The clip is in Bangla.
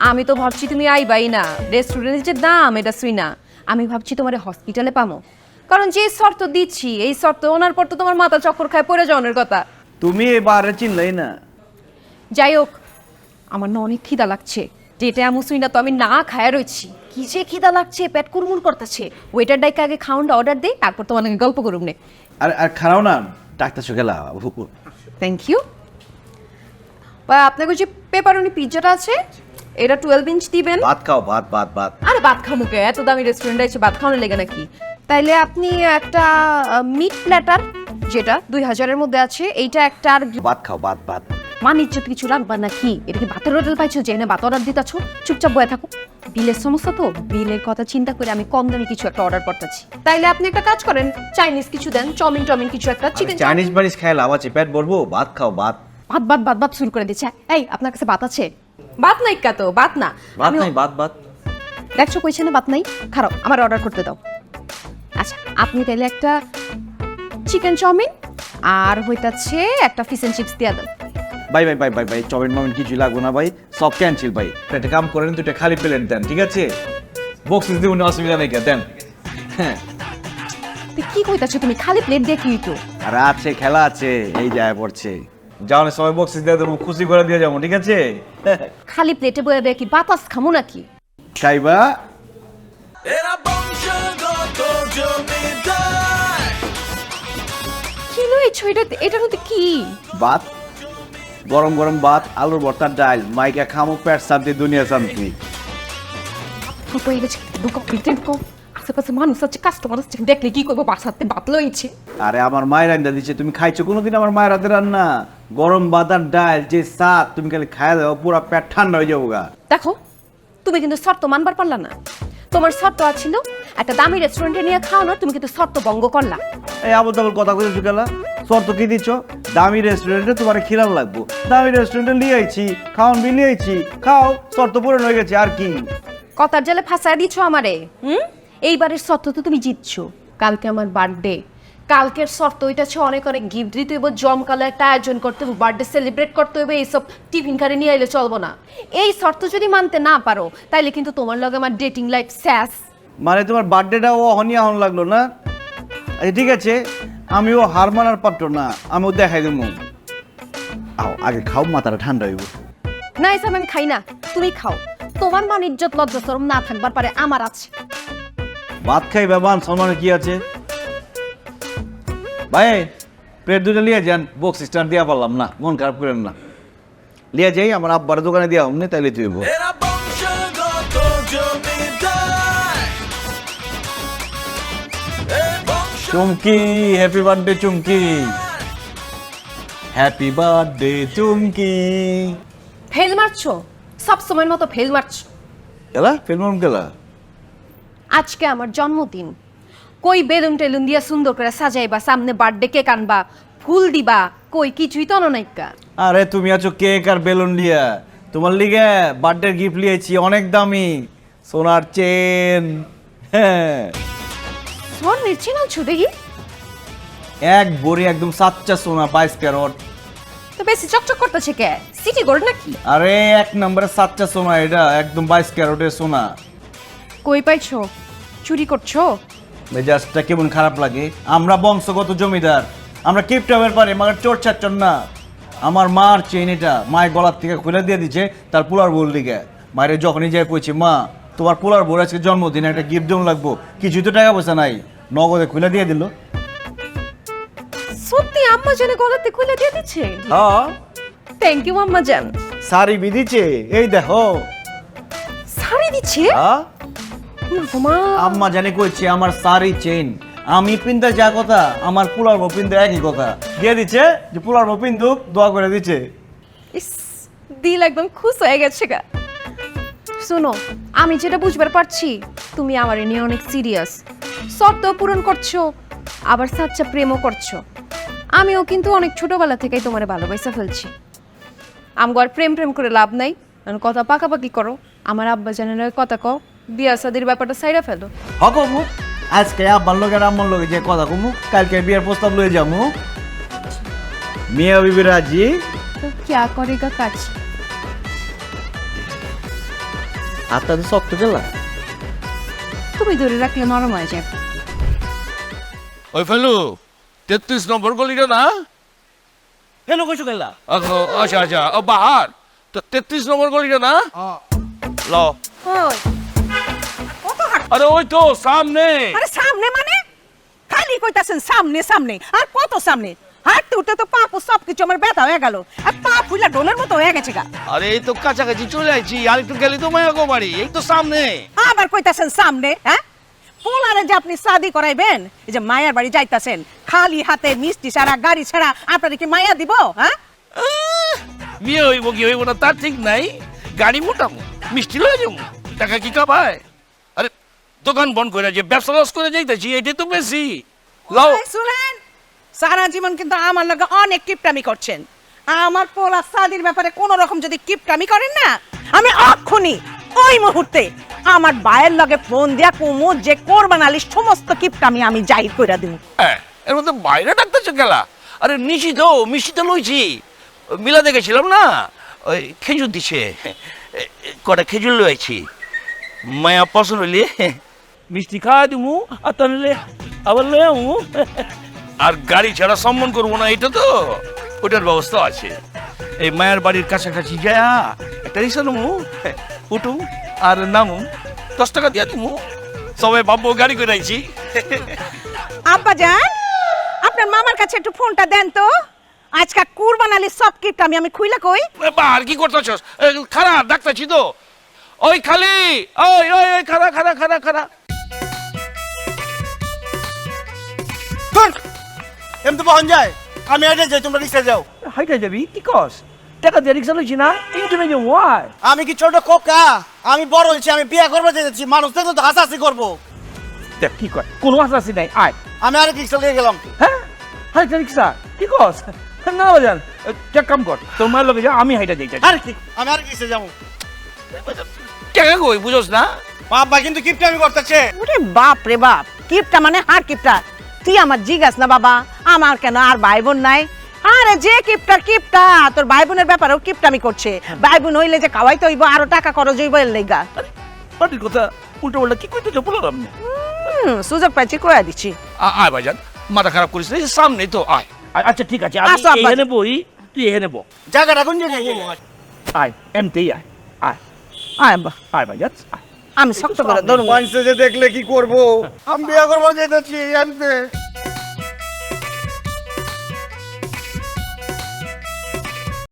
আমি তো ভাবছি তুমি আইবাই না, রেস্টুরেন্টের যে দাম এটা শুই না। আমি ভাবছি তোমার হসপিটালে পামো, কারণ যে শর্ত দিচ্ছি এই শর্ত ওনার পর তো তোমার মাথা চক্কর খায় পড়ে যাওয়ার কথা। তুমি এবারে চিনলাই না। যাই হোক, আমার না অনেক খিদা লাগছে, যেটা এমন শুই না তো আমি না খায় রয়েছি। কি যে খিদা লাগছে, পেট কুড়মুড় করতেছে। ওয়েটার ডাইকে আগে খাউনটা অর্ডার দেই, তারপর তোমার নাকি গল্প করুম নে। আর আর খারাও না, ডাক্তার গেলা। Thank you. আপনাকে যে পেপারনি পিৎজাটা আছে এটা 12 ইঞ্চ দিবেন। ভাত খাও, ভাত ভাত ভাত। আরে ভাত খামু কে, এত দামি রেস্টুরেন্টে এসে ভাত খাওয়ানো লেগে নাকি? তাইলে আপনি একটা মিট প্ল্যাটার যেটা 2000 এর মধ্যে আছে এইটা একটা, আর ভাত খাও, ভাত ভাত। ইজ্জত কিছু রাখবা নাকি? এটা কি ভাতের হোটেল পাইছো যে এনে ভাত অর্ডার দিতেছো? চুপচাপ বয়ে থাকো। বিলের সমস্যা তো, বিলের কথা চিন্তা করে আমি কম দামি কিছু একটা অর্ডার করতেছি। তাইলে আপনি একটা কাজ করেন, চাইনিজ কিছু দেন, চাউমিন টাউমিন কিছু একটা, চিকেন চাইনিজ বানিস খাই লাভ আছে, পেট ভরবো। ভাত খাও, ভাত ভাত ভাত ভাত ভাত শুরু করে দিচ্ছে। এই আপনার কাছে ভাত আছে? ভাত নাই কা তো, ভাত না ভাত নাই, ভাত ভাত। দেখছো কইছে না ভাত নাই, খারাপ আমার অর্ডার করতে দাও। আচ্ছা আপনি তাইলে একটা চিকেন চাউমিন আর হইতাছে একটা ফিশ এন্ড চিপস দিয়া দেন। ভাই ভাই ভাই ভাই ভাই, চাউমিন মাউমিন কিছুই লাগবো না ভাই, সব ক্যান্সেল ভাই। একটা কাম করেন, দুইটা খালি প্লেট দেন, ঠিক আছে? বক্স দিব না, অসুবিধা নেই, দেন। হ্যাঁ তো কি কইতাছো তুমি? খালি প্লেট দিয়ে কি হইতো? আর আছে, খেলা আছে, এই যায় পড়ছে। যাও না, সবাই বক্স দিয়ে দেবো, খুশি করে দিয়ে যাবো, ঠিক আছে? খালি প্লেটে বয়ে দিয়ে কি বাতাস খামু নাকি? খাইবা? কি লইছো এটা? এটার মধ্যে কি? ভাত, গরম গরম ভাত, আলুর ভর্তা, ডাল, মাইকা খামো, পেট শান্তি, দুনিয়া শান্তি। কই গেছে দুকো পিটেন কো, আশেপাশে মানুষ আছে, কাস্টমার আছে, দেখলে কি করবো? বাসাতে ভাত লইছে। আরে আমার মায়ের রান্না দিচ্ছে, তুমি খাইছো কোনোদিন আমার মায়ের হাতে রান্না? গরম ভাত আর ডাল যে স্বাদ, তুমি খালি খাই দাও, পুরো পেট ঠান্ডা হয়ে যাবো গা। দেখো তুমি কিন্তু শর্ত মানবার পারলা না। তোমার শর্ত আছিল একটা দামি রেস্টুরেন্টে নিয়ে খাওয়ানোর, তুমি কিন্তু শর্ত ভঙ্গ করলা। এই আবল তাবল কথা কইছো চুকালা, শর্ত কি দিচ্ছ? দামি রেস্টুরেন্টে তোমার খিলান লাগবো, দামি রেস্টুরেন্টে নিয়ে আইছি, খাওয়ান বি নিয়ে আইছি, খাও, শর্ত পূরণ হয়ে গেছে, আর কি? কথার জালে ফাঁসায় দিছো আমারে। এইবারের শর্ত তো তুমি জিতছো। কালকে আমার বার্থডে, কালকের শর্ত ওইটা ছে অনেক অনেক গিফট দিতে হইব, জমকালো একটা আয়োজন করতে হইব, বার্থডে সেলিব্রেট করতে হইব, এইসব টিফিন কারে নিয়ে আইলে চলবো না। এই শর্ত যদি মানতে না পারো তাইলে কিন্তু তোমার লগে আমার ডেটিং লাইফ শেষ। মানে তোমার বার্থডেটাও অহনিয়া হন লাগলো না? আচ্ছা ঠিক আছে, আমিও হার মানার পাত্র না, আমিও দেখাই দেবো। আও আগে খাও, মাথাটা ঠান্ডা হইব। না এসব আমি খাই না, তুমি খাও। তোমার মান ইজ্জত লজ্জা শরম না থাকবার পারে, আমার আছে। ভাত খাই বাবান, সম্মানে কি আছে? ভাই প্লেট দুটো লিয়ে যান, বক্স স্ট্যান্ড দিয়া পারলাম না, মন খারাপ করেন না। লিয়ে যাই, আমার আব্বার দোকানে দিয়া অমনি, তাইলে তুই চুমকি, হ্যাপি বার্থডে চুমকি, হ্যাপি বার্থডে চুমকি। ফেল মারছো, সব সময়ের মতো ফেল মারছো। কেলা ফিল্ম কেলা? আজকে আমার জন্মদিন, কই বেলুন টেলুন দিয়া সুন্দর করে সাজাইবা, সামনে বার্থডে কেক আনবা, ফুল দিবা, কই কিছুই তো নাইকা। আরে তুমি আছো কেক আর বেলুন লিয়া, তোমার লিগে বার্থডে গিফট লিয়েছি, অনেক দামি সোনার চেন। হ্যাঁ স্বর্ণের চেন আনছো দেখি? এক ভরি একদম সাচ্চা সোনা, 22 ক্যারট। তো বেশি চকচক করতেছে কে? সিটি গোল্ড নাকি? আরে এক নম্বরে সাচ্চা সোনা, এটা একদম 22 ক্যারটের সোনা। কই পাইছো? চুরি করছো? মেজাজটা কেমন খারাপ লাগে। আমরা বংশগত জমিদার, আমরা কিপটামের পারে, মাগার চোর চাচ্চন না। আমার মার চেন এটা, মায়ের গলার থেকে খুলে দিয়ে দিচ্ছে তার পোলার বউর দিকে। মায়ের যখনই যাই কইছি, মা তোমার পোলার বউর আজকে জন্মদিন, একটা গিফট দেওয়া লাগবো, কিছুই তো টাকা পয়সা নাই, নগদে খুলে দিয়ে দিল। সত্যি আম্মা জানে গলাতে খুলে দিয়ে দিচ্ছে? হ্যাঁ থ্যাংক ইউ আম্মা জান। শাড়ি বিদিছে, এই দেখো। শাড়ি দিচ্ছে? হ্যাঁ মা, আম্মা জানে কইছে আমার শাড়ি চেন, আমি পিনতে যা কথা আমার পোলার বউ পিনতে একই কথা দিয়ে দিচ্ছে, যে পোলার বউ পিন্দুক, দোয়া করে দিচ্ছে। ইস, দিল একদম খুশ হয়ে গেছে গা। শোনো, আমি যেটা বুঝবার পারছি তুমি আমার নিয়ে অনেক সিরিয়াস, শর্ত পূরণ করছো, আবার সাচ্চা প্রেমও করছো। আমিও কিন্তু অনেক ছোটবেলা থেকেই তোমারে ভালোবাসা ফেলছি। আমগো আর প্রেম প্রেম করে লাভ নাই, কথা পাকাপাকি করো। আমার আব্বা জানেন কথা কও, বিয়া শাদির ব্যাপারটা সাইরা ফেলো। হকমু আজকে আব্বার লোকের আম্মার লোকে যে কথা কমু, কালকে বিয়ের প্রস্তাব লয়ে যামু। মিয়া বিবি রাজি। তো ক্যা করেগা কাজ? হাতটা তো শক্ত গেলা। তুমি ধরে রাখলে নরম হয়ে যায়। ওই ফেলু 33 নম্বর গলিটা না? কেন কইছো গেলা? আচ্ছা আচ্ছা ও বাহার তো 33 নম্বর গলিটা না? ল ওই কত হাঁট আরে ওই তো সামনে। আরে সামনে মানে খালি কইতাছেন সামনে সামনে আর কত সামনে হাঁটতে উঠতে তো পা পু সবকিছু আমার ব্যথা হয়ে গেল আর পা ফুলা ডোলের মতো হয়ে গেছে গা আরে এই তো কাছাকাছি চলে আইছি আর একটু গেলে তো মায়া গো বাড়ি এই তো সামনে। আবার কইতাছেন সামনে হ্যাঁ পোলারে যে আপনি শাদি করাইবেন এই যে মায়ার বাড়ি যাইতাছেন খালি হাতে মিষ্টি ছাড়া গাড়ি ছাড়া আপনারে কি মায়া দিব হ্যাঁ বিয়ে হইব কি হইব না তার ঠিক নাই। গাড়ি মোটামো মিষ্টি লয়ে যাবো টাকা কি কামায়? আরে দোকান বন্ধ করে যে ব্যবসা লস করে যাইতেছি এটাই তো বেশি। লও এই শুনেন সারা জীবন কিন্তু আমার লগে অনেক কিপটামি করছেন আমার পোলা শাদির ব্যাপারে কোন রকম যদি কিপটামি করেন না আমি অক্ষুনি ওই মুহূর্তে আমার বায়ের লগে ফোন দিয়া কুমু যে কোরবান আলী সমস্ত কিপটামি আমি জাহির কইরা দিব হ্যাঁ, এর মধ্যে বাইরে ডাকতেছে গেলা। আরে নিশি তো মিষ্টি তো লইছি মিলা দেখেছিলাম না ওই খেজুর দিছে কটা খেজুর লইছি মায়া পছন্দ হইলে মিষ্টি খাওয়া দিমু আর তাহলে আবার লই আমু আর গাড়ি ছাড়া সম্মান করবো না এটা তো ওটার ব্যবস্থা আছে। এই মায়ের বাড়ির কাছাকাছি যায় একটা রিক্সা নেবো উঠুম আর নামুম 10 টাকা দিয়া দিমু সবাই ভাববো গাড়ি করে আইছি। আব্বা যান আপনার মামার কাছে একটু ফোনটা দেন তো আজকে কুরবান আলীর সব কিপটামি আমি খুইলা কই আর কি করতেছস? খারাপ ডাকতেছি তো। ওই খালি ওই ওই ওই খারা খারা খারা খারা এমনি বহন যায়, আমি আইডে যাই, তোমরা রিক্সা যাও। হাইটা যাবি কি কস টাকা দিয়ে রিক্সা লইছি না ইন্টারনে যাবো ওয়াই আমি কি ছোট কোকা? আমি বড় হয়েছি, আমি বিয়ে করবো যাচ্ছি, মানুষ দেখলে তো হাসাহাসি করবো। দেখ কি কয় কোনো আশাসি নাই আয় আমি আরেক রিক্সা নিয়ে গেলাম। হ্যাঁ হাইটা রিক্সা কি কস না বাজান এক কাম কর তোর মায়ের লগে যা আমি হাইটা যাই আরে কি, আমি আরেক রিক্সা যাবো। টাকা কই বুঝোস না? বাবা কিন্তু কিপটা আমি করতেছে। ওরে বাপ রে বাপ কিপটা মানে হার কিপটা তুই আমার জিজ্ঞাস না বাবা আমার কেন আর ভাই বোন নাই আরে যে কিপটা কিপটা তোর ভাই বোনের ব্যাপারেও কিপটামি করছে ভাই বোন হইলে যে খাওয়াইতে হইব আরো টাকা খরচ হইব এর লেগা পাটির কথা উল্টো পাল্টা কি কইতে বললাম না সুযোগ পাইছি কয়া দিচ্ছি আয় ভাইজান মাথা খারাপ করিস না এই সামনে তো আয়। আচ্ছা ঠিক আছে আমি আসো আব্বা। এখানে বই তুই এখানে বল জায়গাটা কোন জায়গায়? আয় এমতেই আয় আয় আয় আব্বা আয় ভাইজান আয় আমি শক্ত করে ধরুন মানুষে যে দেখলে কি করবো? আমি বিয়ে করবো যেতেছি এমতে।